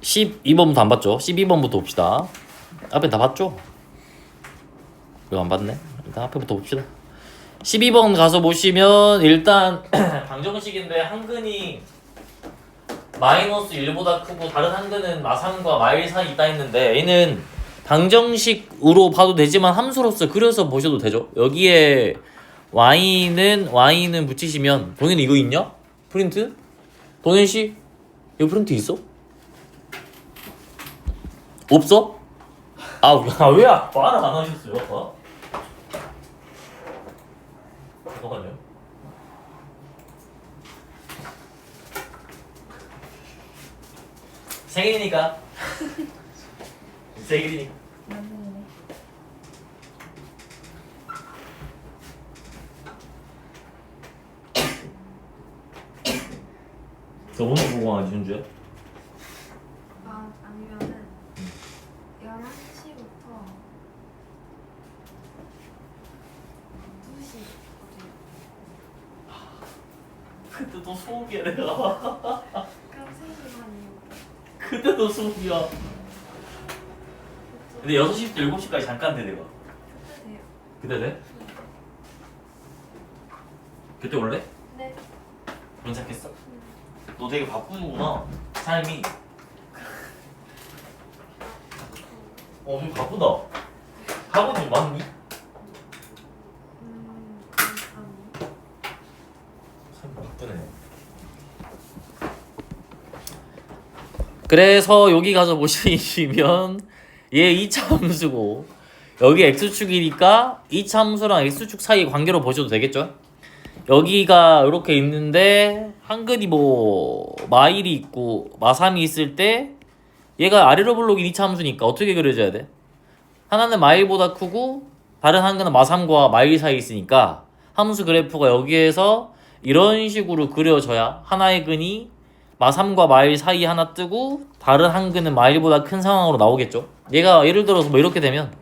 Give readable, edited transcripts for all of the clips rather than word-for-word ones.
12번부터 안 봤죠? 12번부터 봅시다. 앞에 다 봤죠? 이거 안 봤네. 일단 앞에부터 봅시다. 12번 가서 보시면 일단 방정식인데 한근이 마이너스 1보다 크고 다른 한근은 마삼과 마일 사이 있다 했는데 얘는 방정식으로 봐도 되지만 함수로서 그려서 보셔도 되죠. 여기에 y는 붙이시면 동현이 이거 있냐? 프린트? 동현씨 이거 프린트 있어? 없어? 아 왜 말을 안 하셨어요? 아까? 잠깐만요. 생일이니까. 생일이니까. 너 오늘 보고 가지 현주야? 아니면은 11시부터 2시 어디? 그때도 수업이야 내가. 그럼 3시간이요. 그때도 수업이야. 근데 6시부터 7시까지 잠깐 돼 내가. 그때 돼요. 그때 돼? 그때 올래? 네. 괜찮겠어? 너 되게 바쁘구나 삶이. 좀 바쁘다. 학원 좀 많니? 아니. 참 바쁘네. 그래서 여기 가서 보시면 얘 2차 함수고 여기 x축이니까 2차 함수랑 x축 사이 관계로 보셔도 되겠죠? 여기가 이렇게 있는데 한근이 뭐 마일이 있고 마삼이 있을 때 얘가 아래로 블록인 2차 함수니까 어떻게 그려져야 돼? 하나는 마일보다 크고 다른 한근은 마삼과 마일 사이에 있으니까 함수 그래프가 여기에서 이런 식으로 그려져야 하나의 근이 마삼과 마일 사이에 하나 뜨고 다른 한근은 마일보다 큰 상황으로 나오겠죠. 얘가 예를 들어서 뭐 이렇게 되면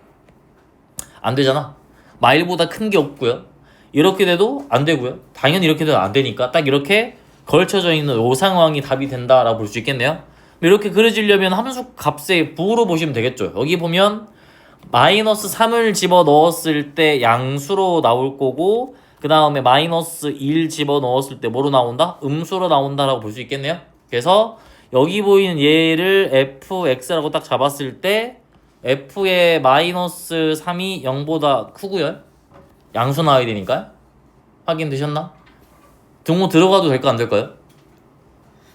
안 되잖아. 마일보다 큰 게 없고요. 이렇게 돼도 안 되고요. 당연히 이렇게 돼도 안 되니까 딱 이렇게 걸쳐져 있는 이 상황이 답이 된다라고 볼 수 있겠네요. 이렇게 그려지려면 함수 값의 부호로 보시면 되겠죠. 여기 보면 마이너스 3을 집어넣었을 때 양수로 나올 거고 그 다음에 마이너스 1 집어넣었을 때 뭐로 나온다? 음수로 나온다라고 볼 수 있겠네요. 그래서 여기 보이는 얘를 fx라고 딱 잡았을 때 f의 마이너스 3이 0보다 크고요. 양수 나와야 되니까. 확인되셨나? 등호 들어가도 될까 안 될까요?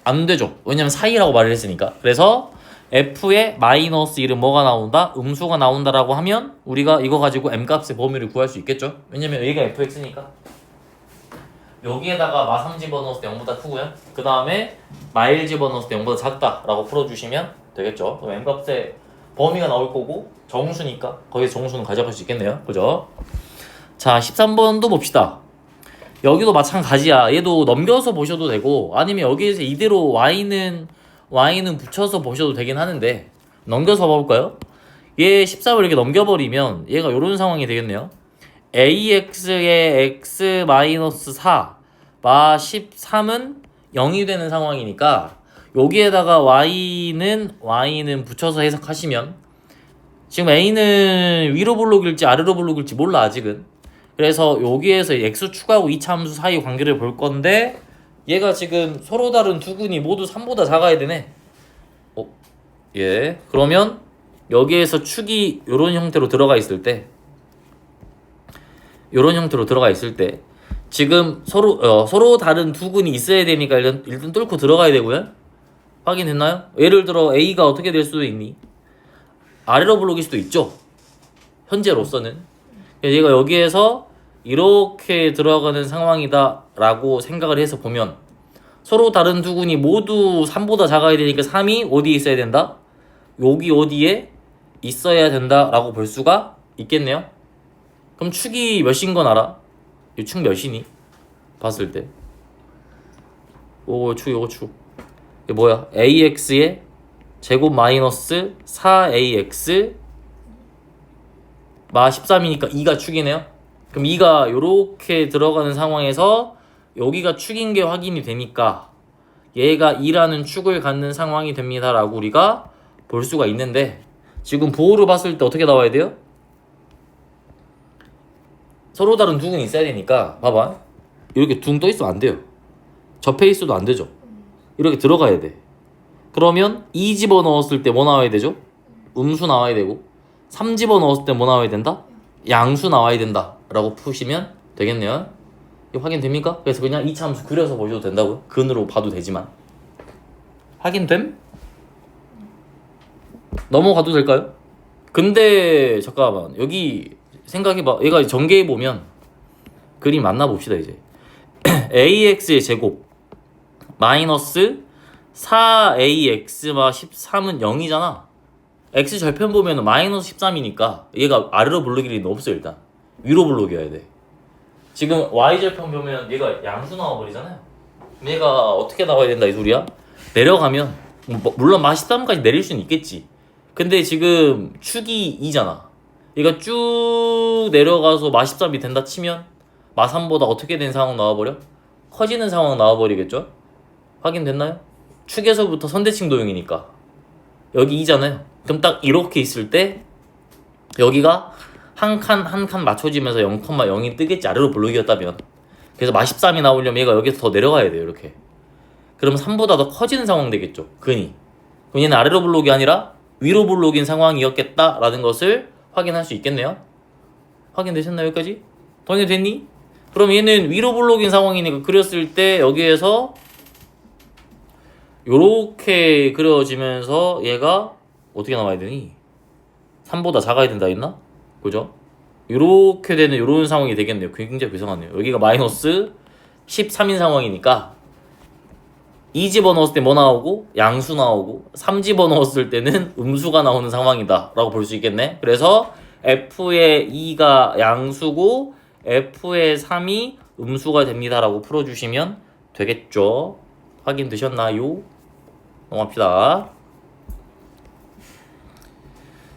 안 되죠. 왜냐면 사이라고 말을 했으니까. 그래서 f의 마이너스 1은 뭐가 나온다? 음수가 나온다라고 하면 우리가 이거 가지고 m값의 범위를 구할 수 있겠죠? 왜냐면 얘가 fx니까. 여기에다가 마3 집어넣었을 때 0보다 크고요. 그 다음에 마1 집어넣었을 때 0보다 작다라고 풀어주시면 되겠죠. 그럼 m값의 범위가 나올 거고 정수니까 거기서 정수는 가져갈 수 있겠네요. 그죠? 자 13번도 봅시다. 여기도 마찬가지야. 얘도 넘겨서 보셔도 되고 아니면 여기에서 이대로 y는 붙여서 보셔도 되긴 하는데 넘겨서 봐볼까요? 얘 13을 이렇게 넘겨버리면 얘가 이런 상황이 되겠네요. ax의 x-4 마 13은 0이 되는 상황이니까 여기에다가 y는 붙여서 해석하시면 지금 a는 위로 블록일지 아래로 블록일지 몰라 아직은. 그래서 여기에서 x축하고 2차 함수 사이 관계를 볼 건데 얘가 지금 서로 다른 두 근이 모두 3보다 작아야 되네. 예. 그러면 여기에서 축이 요런 형태로 들어가 있을 때 지금 서로 다른 두 근이 있어야 되니까 일단 뚫고 들어가야 되고요. 확인됐나요? 예를 들어 a가 어떻게 될 수도 있니? 아래로 블록일 수도 있죠. 현재로서는. 얘가 여기에서 이렇게 들어가는 상황이다 라고 생각을 해서 보면 서로 다른 두 근이 모두 3보다 작아야 되니까 3이 어디에 있어야 된다? 여기 어디에 있어야 된다 라고 볼 수가 있겠네요. 그럼 축이 몇인 건 알아? 이 축 몇이니? 봤을 때 요거 축 이게 뭐야? ax의 제곱 마이너스 4ax 마 13이니까 2가 축이네요. 그럼 2가 요렇게 들어가는 상황에서 여기가 축인 게 확인이 되니까 얘가 2라는 축을 갖는 상황이 됩니다 라고 우리가 볼 수가 있는데 지금 부호를 봤을 때 어떻게 나와야 돼요? 서로 다른 둥은 있어야 되니까 봐봐 이렇게 둥 떠 있으면 안 돼요. 접해 있어도 안 되죠. 이렇게 들어가야 돼. 그러면 2 집어넣었을 때 뭐 나와야 되죠? 음수 나와야 되고 3 집어넣었을 때 뭐 나와야 된다? 양수 나와야 된다 라고 푸시면 되겠네요. 이거 확인됩니까? 그래서 그냥 이차 함수 그려서 보셔도 된다고요. 근으로 봐도 되지만 확인됨? 넘어가도 될까요? 근데 잠깐만 여기 생각해봐. 얘가 전개해보면 그림 만나봅시다 이제. ax의 제곱 마이너스 4ax마 13은 0이잖아. x 절편 보면 마이너스 13이니까 얘가 아래로 부르길 리는 없어. 일단 위로 부르겨야 돼. 지금 y 절편 보면 얘가 양수 나와버리잖아요. 얘가 어떻게 나와야 된다 이 소리야? 내려가면 물론 마 13까지 내릴 수는 있겠지. 근데 지금 축이 2잖아. 얘가 쭉 내려가서 마 13이 된다 치면 마 3보다 어떻게 된 상황 나와버려? 커지는 상황 나와버리겠죠? 확인됐나요? 축에서부터 선대칭 도형이니까 여기 2잖아요. 그럼 딱 이렇게 있을 때 여기가 한 칸 맞춰지면서 0,0이 뜨겠지. 아래로 블록이었다면. 그래서 마 13이 나오려면 얘가 여기서 더 내려가야 돼요. 이렇게. 그럼 3보다 더 커지는 상황 되겠죠. 근이. 그럼 얘는 아래로 블록이 아니라 위로 블록인 상황이었겠다라는 것을 확인할 수 있겠네요. 확인되셨나요? 여기까지? 동의됐니? 그럼 얘는 위로 블록인 상황이니까 그렸을 때 여기에서 요렇게 그려지면서 얘가 어떻게 나와야 되니? 3보다 작아야 된다 했나? 그죠? 요렇게 되는 요런 상황이 되겠네요. 굉장히 괴상하네요. 여기가 마이너스 13인 상황이니까 2 집어넣었을 때 뭐 나오고 양수 나오고 3 집어넣었을 때는 음수가 나오는 상황이다 라고 볼 수 있겠네. 그래서 f의 2가 양수고 f의 3이 음수가 됩니다 라고 풀어주시면 되겠죠. 확인되셨나요? 넘어갑시다.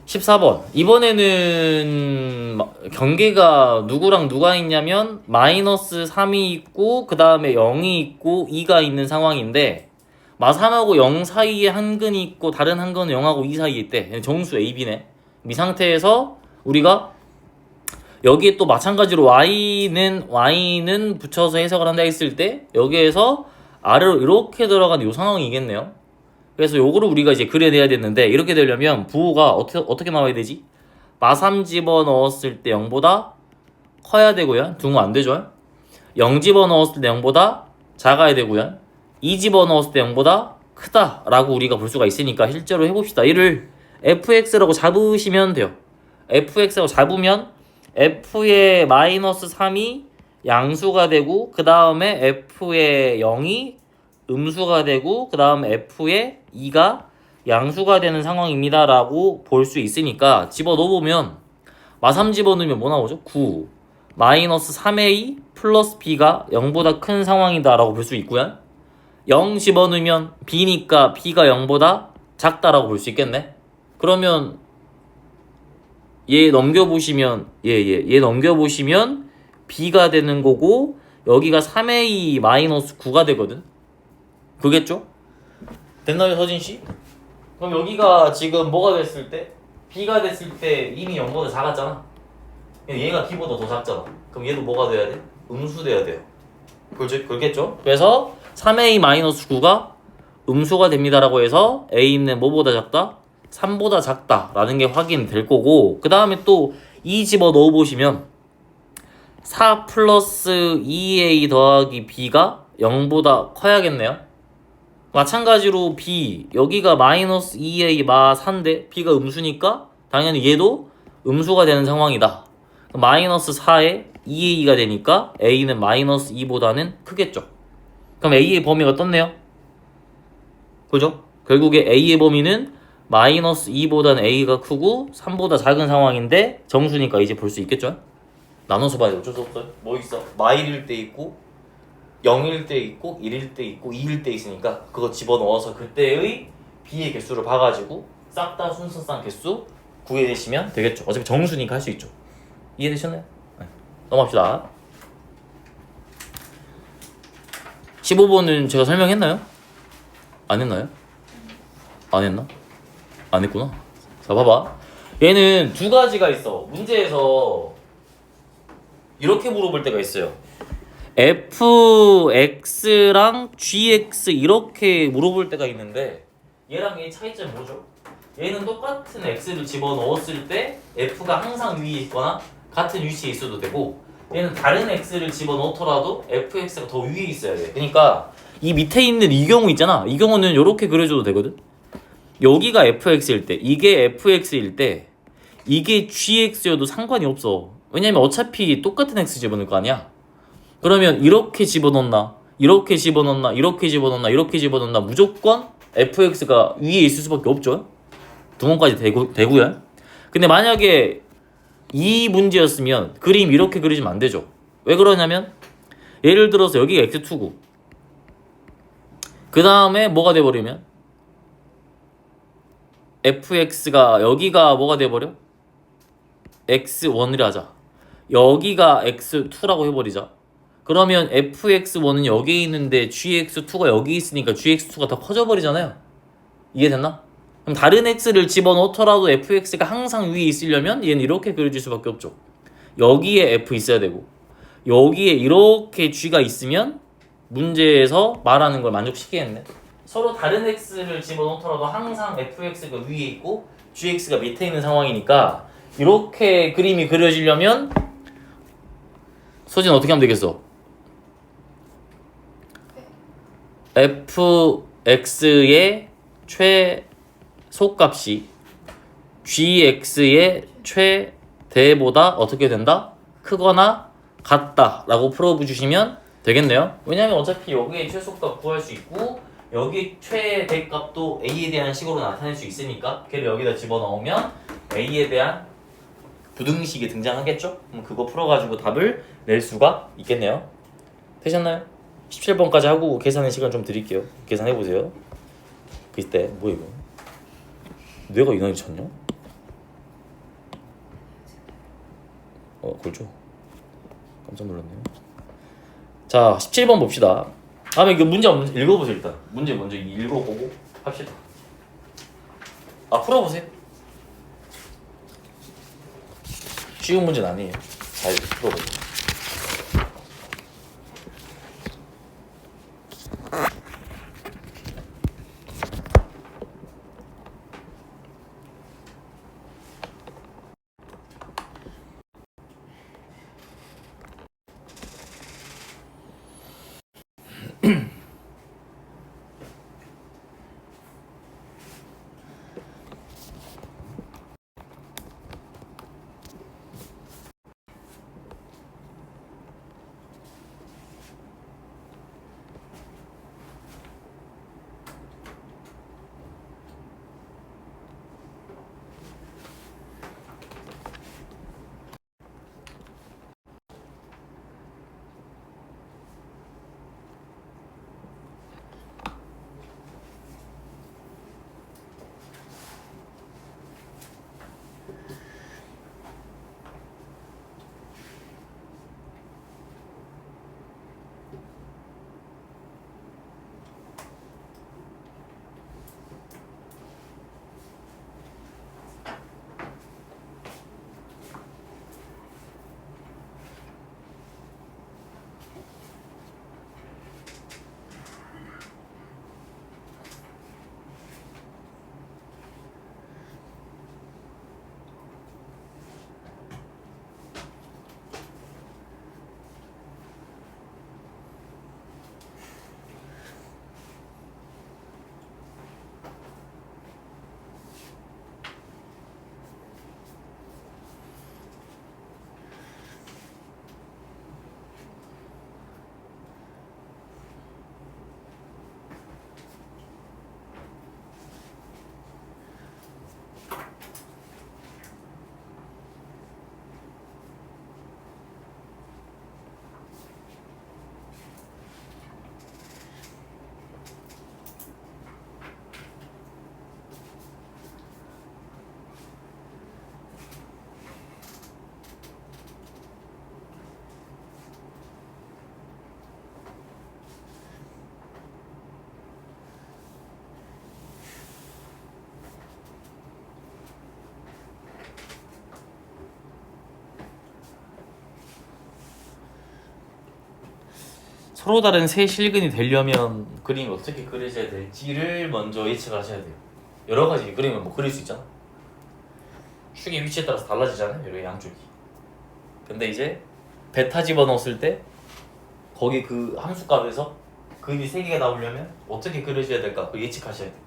14번. 이번에는 경계가 누구랑 누가 있냐면 마이너스 3이 있고 그 다음에 0이 있고 2가 있는 상황인데 마 3하고 0 사이에 한 근이 있고 다른 한 근은 0하고 2 사이에 있대. 정수 AB네. 이 상태에서 우리가 여기에 또 마찬가지로 y는 붙여서 해석을 한다 했을 때 여기에서 아래로 이렇게 들어가는 이 상황이겠네요. 그래서 요거를 우리가 이제 그려내야 되는데 이렇게 되려면 부호가 어떻게 나와야 되지? 마 3 집어넣었을 때 0보다 커야 되고요. 둥은 안 되죠. 0 집어넣었을 때 0보다 작아야 되고요. 2 집어넣었을 때 0보다 크다라고 우리가 볼 수가 있으니까 실제로 해봅시다. 이를 fx라고 잡으시면 돼요. fx라고 잡으면 f의 마이너스 3이 양수가 되고 그 다음에 f의 0이 음수가 되고 그 다음에 f의 2가 양수가 되는 상황입니다 라고 볼 수 있으니까 집어넣어보면 마3 집어넣으면 뭐 나오죠? 9 마이너스 3a 플러스 b가 0보다 큰 상황이다 라고 볼 수 있고요. 0 집어넣으면 b니까 b가 0보다 작다라고 볼 수 있겠네. 그러면 얘 넘겨보시면 얘 넘겨보시면 b가 되는 거고 여기가 3a 마이너스 9가 되거든. 그겠죠? 됐나요 서진씨? 그럼 여기가 지금 뭐가 됐을 때? b가 됐을 때 이미 0보다 작았잖아. 얘가 b보다 더 작잖아. 그럼 얘도 뭐가 돼야 돼? 음수 돼야 돼요. 그렇겠죠? 그래서 3a-9가 음수가 됩니다라고 해서 a는 뭐보다 작다? 3보다 작다라는 게 확인될 거고 그 다음에 또 2 집어넣어 보시면 4 플러스 2a 더하기 b가 0보다 커야겠네요. 마찬가지로 b 여기가 마이너스 2a 마 4인데 b가 음수니까 당연히 얘도 음수가 되는 상황이다. 마이너스 4에 2a가 되니까 a는 마이너스 2보다는 크겠죠. 그럼 a의 범위가 떴네요. 그죠? 결국에 a의 범위는 마이너스 2보다는 a가 크고 3보다 작은 상황인데 정수니까 이제 볼 수 있겠죠? 나눠서 봐야 돼. 어쩔 수 없어요. 뭐 있어? 마일일 때 있고 0일 때 있고 1일 때 있고 2일 때 있으니까 그거 집어넣어서 그때의 b의 개수를 봐가지고 싹 다 순서상 개수 구해내시면 되겠죠. 어차피 정수니까 할 수 있죠. 이해되셨나요? 네. 넘어갑시다. 15번은 제가 설명했나요? 안 했나요? 안 했나? 안 했구나. 자, 봐봐. 얘는 두 가지가 있어. 문제에서 이렇게 물어볼 때가 있어요. fx랑 gx 이렇게 물어볼 때가 있는데 얘랑 얘 차이점 뭐죠? 얘는 똑같은 x를 집어넣었을 때 f가 항상 위에 있거나 같은 위치에 있어도 되고 얘는 다른 x를 집어넣더라도 fx가 더 위에 있어야 돼. 그러니까 이 밑에 있는 이 경우 있잖아. 이 경우는 이렇게 그려줘도 되거든. 여기가 fx일 때 이게 fx일 때 이게 gx여도 상관이 없어. 왜냐면 어차피 똑같은 x 집어넣을 거 아니야. 그러면 이렇게 집어넣나 이렇게 집어넣나 이렇게 집어넣나 이렇게 집어넣나 무조건 fx가 위에 있을 수밖에 없죠. 두 번까지 되고요. 근데 만약에 이 문제였으면 그림 이렇게 그리시면 안 되죠. 왜 그러냐면 예를 들어서 여기가 x2고 그 다음에 뭐가 돼버리면 fx가 여기가 뭐가 돼버려? x1이라 하자. 여기가 x2라고 해버리자. 그러면 fx1은 여기 있는데 gx2가 여기 있으니까 gx2가 더 커져버리잖아요. 이해됐나? 그럼 다른 x를 집어넣더라도 fx가 항상 위에 있으려면 얘는 이렇게 그려질 수밖에 없죠. 여기에 f 있어야 되고 여기에 이렇게 g가 있으면 문제에서 말하는 걸 만족시키겠네. 서로 다른 x를 집어넣더라도 항상 fx가 위에 있고 gx가 밑에 있는 상황이니까 이렇게 그림이 그려지려면 서진 어떻게 하면 되겠어? fx의 최소값이 gx의 최대보다 어떻게 된다? 크거나 같다 라고 풀어주시면 되겠네요. 왜냐면 어차피 여기에 최소값 구할 수 있고 여기 최대값도 a에 대한 식으로 나타낼 수 있으니까 걔를 여기다 집어넣으면 a에 대한 부등식이 등장하겠죠? 그럼 그거 풀어가지고 답을 낼 수가 있겠네요. 되셨나요? 17번까지 하고 계산의 시간 좀 드릴게요. 계산해보세요. 그때 뭐 이거? 뇌가 이상하게 쳤냐? 걸죠? 깜짝 놀랐네요. 자, 17번 봅시다. 다음에 이거 문제 읽어보세요. 일단 문제 먼저 읽어보고 합시다. 풀어보세요. 쉬운 문제는 아니에요. 잘 풀어보세요. 서로 다른 세 실근이 되려면 그림이 어떻게 그려져야 될지를 먼저 예측하셔야 돼요. 여러 가지 그림을 뭐 그릴 수 있잖아. 축의 위치에 따라서 달라지잖아요. 여러 양쪽이. 근데 이제 베타 집어넣었을 때 거기 그 함수값에서 그림이 세 개가 나오려면 어떻게 그려져야 될까? 그 예측하셔야 돼요.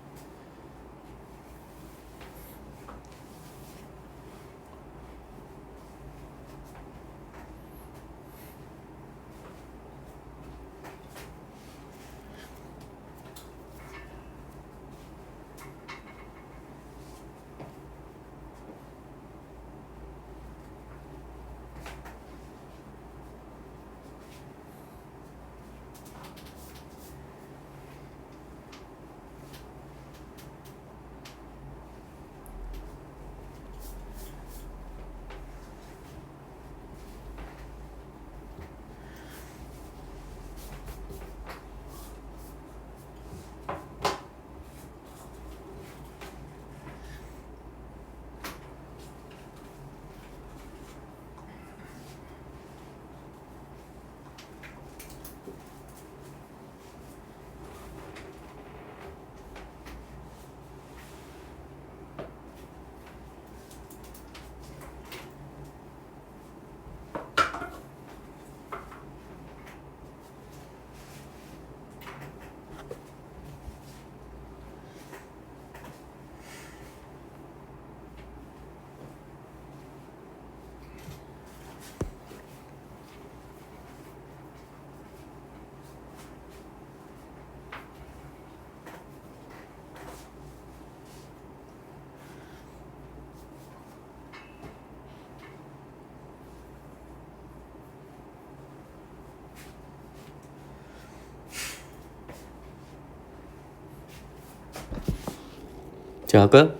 제가 할까요?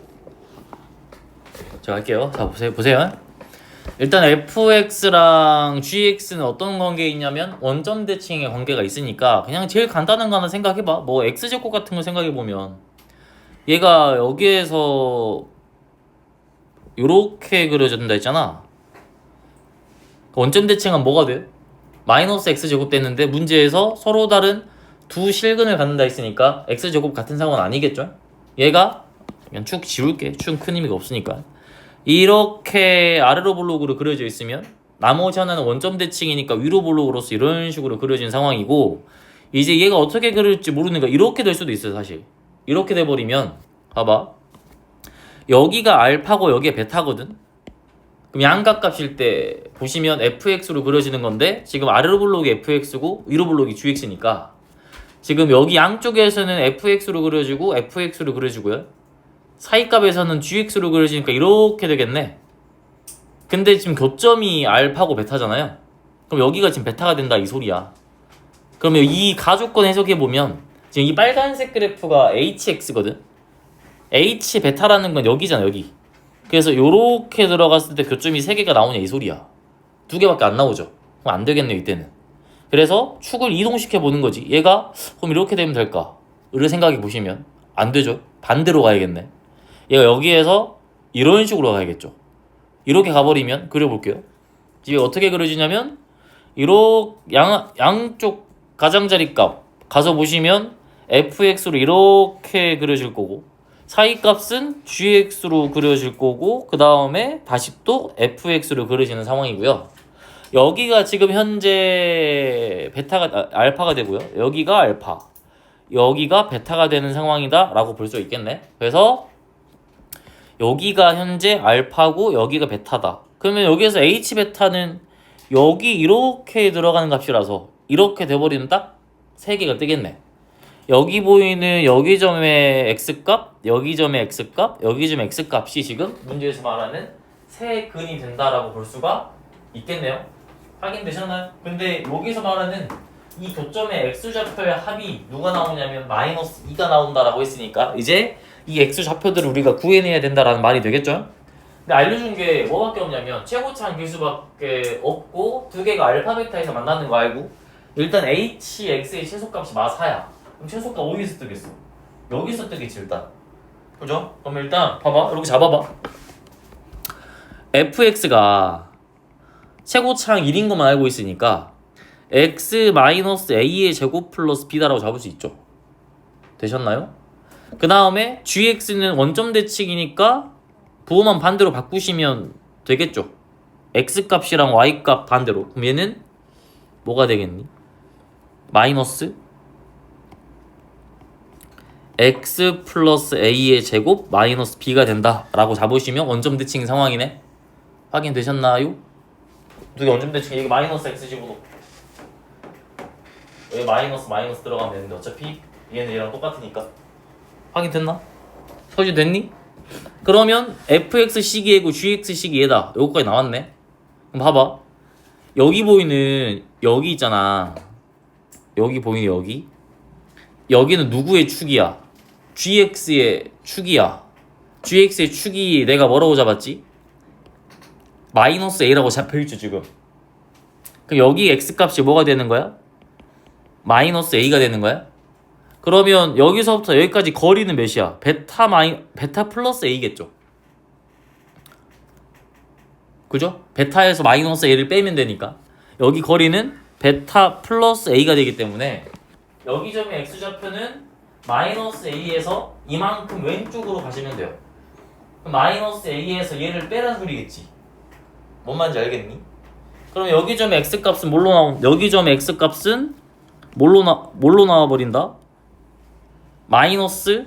제가 할게요. 자, 보세요. 일단 fx랑 gx는 어떤 관계에 있냐면 원점 대칭의 관계가 있으니까 그냥 제일 간단한 거 하나 생각해봐. 뭐 x제곱 같은 거 생각해보면 얘가 여기에서 요렇게 그려진다 했잖아. 원점 대칭은 뭐가 돼요? 마이너스 x제곱 됐는데 문제에서 서로 다른 두 실근을 갖는다 했으니까 x제곱 같은 상황은 아니겠죠? 얘가 그냥 축 지울게. 축은 큰 의미가 없으니까. 이렇게 아래로 볼록으로 그려져 있으면 나머지 하나는 원점 대칭이니까 위로 볼록으로서 이런 식으로 그려진 상황이고, 이제 얘가 어떻게 그릴지 모르니까 이렇게 될 수도 있어요. 사실 이렇게 돼버리면 봐봐, 여기가 알파고 여기가 베타거든. 그럼 양각값일 때 보시면 fx로 그려지는 건데 지금 아래로 볼록이 fx고 위로 볼록이 gx니까 지금 여기 양쪽에서는 fx로 그려지고 fx로 그려지고요, 사이값에서는 gx로 그려지니까 이렇게 되겠네. 근데 지금 교점이 알파고 베타잖아요. 그럼 여기가 지금 베타가 된다 이 소리야. 그러면 이 가조건 해석해보면 지금 이 빨간색 그래프가 hx거든. h 베타라는 건 여기잖아, 여기. 그래서 요렇게 들어갔을 때 교점이 3개가 나오냐 이 소리야. 2개밖에 안 나오죠. 그럼 안 되겠네 이때는. 그래서 축을 이동시켜 보는 거지. 얘가 그럼 이렇게 되면 될까? 를 생각해 보시면 안 되죠. 반대로 가야겠네. 얘가 여기에서 이런 식으로 가야겠죠. 이렇게 가버리면 그려볼게요. 이게 어떻게 그려지냐면 양쪽 가장자리 값 가서 보시면 fx로 이렇게 그려질 거고, 사이값은 gx로 그려질 거고, 그 다음에 다시 또 fx로 그려지는 상황이고요. 여기가 지금 현재 알파가 되고요. 여기가 알파, 여기가 베타가 되는 상황이다 라고 볼 수 있겠네. 그래서 여기가 현재 알파고 여기가 베타다. 그러면 여기에서 h베타는 여기 이렇게 들어가는 값이라서 이렇게 돼버리면 딱 3개가 뜨겠네. 여기 보이는 여기 점의 x값, 여기 점의 x값, 여기 점의 x값이 지금 문제에서 말하는 세 근이 된다라고 볼 수가 있겠네요. 확인되셨나요? 근데 여기서 말하는 이 교점의 x좌표의 합이 누가 나오냐면 마이너스 2가 나온다라고 했으니까 이제 이 x좌표들을 우리가 구해내야 된다라는 말이 되겠죠? 근데 알려준 게 뭐밖에 없냐면 최고차항 개수밖에 없고 2개가 알파 베타에서 만나는 거 알고, 일단 h, x의 최소값이 마4야. 그럼 최소값 어디서 뜨겠어? 여기서 뜨겠지 일단. 그죠? 그럼 일단 봐봐, 이렇게 잡아봐. fx가 최고차항 1인 것만 알고 있으니까 x-a의 제곱 플러스 b다라고 잡을 수 있죠. 되셨나요? 그 다음에 gx는 원점 대칭이니까 부호만 반대로 바꾸시면 되겠죠. x값이랑 y값 반대로. 그럼 얘는 뭐가 되겠니? 마이너스 x 플러스 a의 제곱 마이너스 b가 된다라고 잡으시면 원점 대칭 상황이네. 확인되셨나요? 두개 원점 대칭. 여기 마이너스 x 집어넣고 여기 마이너스 들어가면 되는데 어차피 얘는 얘랑 똑같으니까. 확인됐나? 서지 됐니? 그러면 fx식이 얘고 gx식이 얘다. 요거까지 나왔네. 그럼 봐봐. 여기 보이는 여기 있잖아. 여기 보이는 여기. 여기는 누구의 축이야? gx의 축이야. gx의 축이 내가 뭐라고 잡았지? 마이너스 a라고 잡혀있죠 지금. 그럼 여기 x값이 뭐가 되는 거야? 마이너스 a가 되는 거야? 그러면 여기서부터 여기까지 거리는 몇이야? 베타 플러스 a겠죠. 그죠? 베타에서 마이너스 a를 빼면 되니까 여기 거리는 베타 플러스 a가 되기 때문에 여기 점의 x좌표는 마이너스 a에서 이만큼 왼쪽으로 가시면 돼요. 그럼 마이너스 a에서 얘를 빼란 소리겠지. 뭔 말인지 알겠니? 그럼 여기 점의 x값은 뭘로 나온? 여기 점의 x값은 뭘로 나와버린다? 마이너스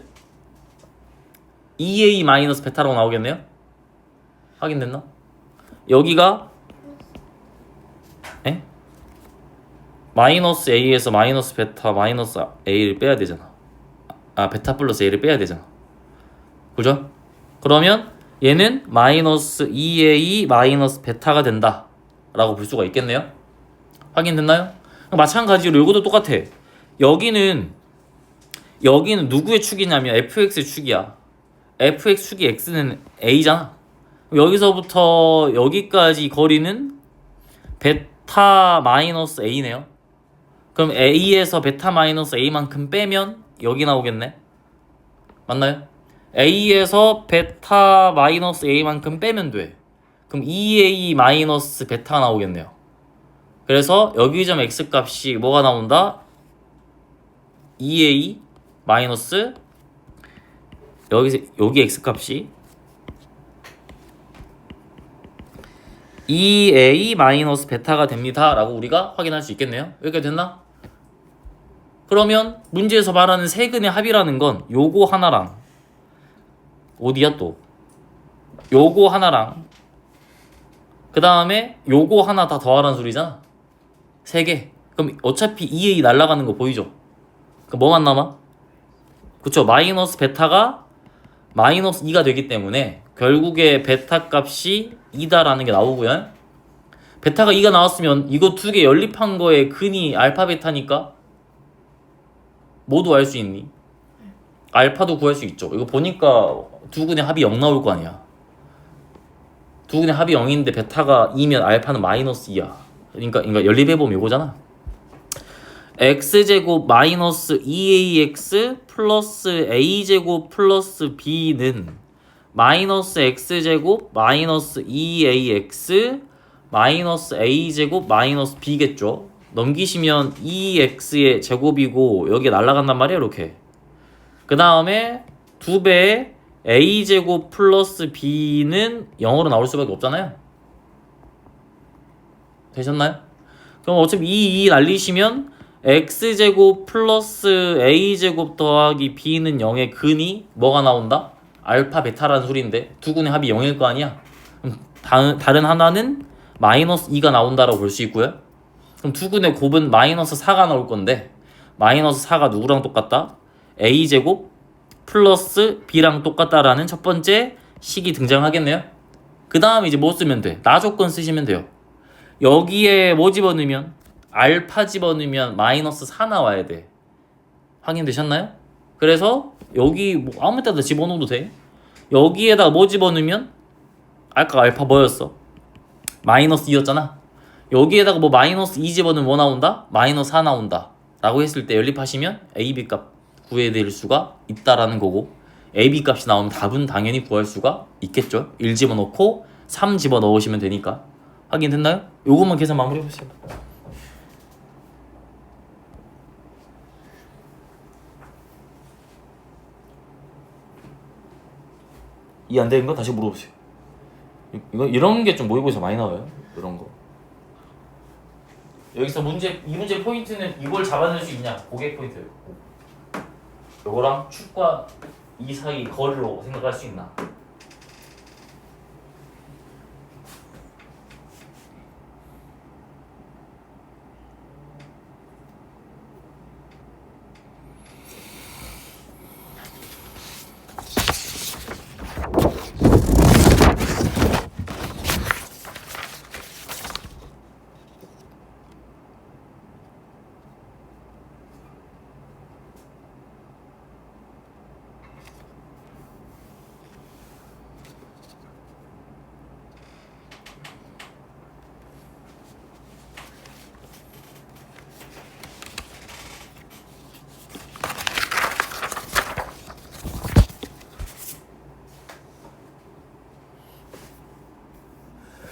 2a 마이너스 베타라고 나오겠네요? 확인됐나? 여기가 에? 마이너스 a에서 마이너스 베타 마이너스 a를 빼야 되잖아. 베타 플러스 a를 빼야 되잖아. 그죠? 그러면 얘는 마이너스 2a 마이너스 베타가 된다 라고 볼 수가 있겠네요. 확인됐나요? 마찬가지로 요것도 똑같아. 여기는 누구의 축이냐면 fx의 축이야. fx 축이 x는 a잖아. 여기서부터 여기까지 거리는 베타 마이너스 a네요. 그럼 a에서 베타 마이너스 a만큼 빼면 여기 나오겠네. 맞나요? a에서 베타 마이너스 a만큼 빼면 돼. 그럼 2a 마이너스 베타가 나오겠네요. 그래서 여기 점 x값이 뭐가 나온다? 2a 마이너스 여기 x값이 2a 마이너스 베타가 됩니다 라고 우리가 확인할 수 있겠네요. 여기까지 됐나? 그러면 문제에서 말하는 세근의 합이라는 건 요거 하나랑 어디야 또? 요거 하나랑 그 다음에 요거 하나 다 더하라는 소리잖아. 3개. 그럼 어차피 2a 날아가는 거 보이죠? 그럼 뭐만 남아? 그쵸? 마이너스 베타가 마이너스 2가 되기 때문에 결국에 베타 값이 2다라는 게 나오고요. 베타가 2가 나왔으면 이거 두 개 연립한 거에 근이 알파 베타니까 모두 알 수 있니? 알파도 구할 수 있죠. 이거 보니까 두 근의 합이 0 나올 거 아니야. 두 근의 합이 0인데 베타가 2면 알파는 마이너스 2야. 그러니까 연립해보면 이거잖아. x제곱 마이너스 2ax 플러스 a제곱 플러스 b는 마이너스 x제곱 마이너스 2ax 마이너스 a제곱 마이너스 b겠죠. 넘기시면 2x의 제곱이고 여기에 날아간단 말이야 이렇게. 그 다음에 2배의 a제곱 플러스 b는 0으로 나올 수밖에 없잖아요. 되셨나요? 그럼 어차피 2 날리시면 x제곱 플러스 a제곱 더하기 b는 0의 근이 뭐가 나온다? 알파 베타라는 소리인데 두 근의 합이 0일 거 아니야? 그럼 다른 하나는 마이너스 2가 나온다라고 볼 수 있고요. 그럼 두 근의 곱은 마이너스 4가 나올 건데 마이너스 4가 누구랑 똑같다? a제곱 플러스 b랑 똑같다라는 첫 번째 식이 등장하겠네요. 그 다음에 이제 뭐 쓰면 돼? 나 조건 쓰시면 돼요. 여기에 뭐 집어넣으면? 알파 집어넣으면 마이너스 4 나와야 돼. 확인되셨나요? 그래서 여기 뭐 아무 데다 집어넣어도 돼. 여기에다가 뭐 집어넣으면? 아까 알파 뭐였어? 마이너스 2였잖아. 여기에다가 뭐 마이너스 2 집어넣으면 뭐 나온다? 마이너스 4 나온다 라고 했을 때 연립하시면 AB 값 구해낼 수가 있다라는 거고, AB 값이 나오면 답은 당연히 구할 수가 있겠죠. 1 집어넣고 3 집어넣으시면 되니까. 확인됐나요? 요것만 계산 마무리해보세요. 이해 안 되는 거 다시 물어보세요. 이거 이런 게 좀 모의고사 많이 나와요. 이런 거. 여기서 이 문제 포인트는 이걸 잡아낼 수 있냐? 그게 포인트예요. 요거랑 축과 이 사이 거리로 생각할 수 있나?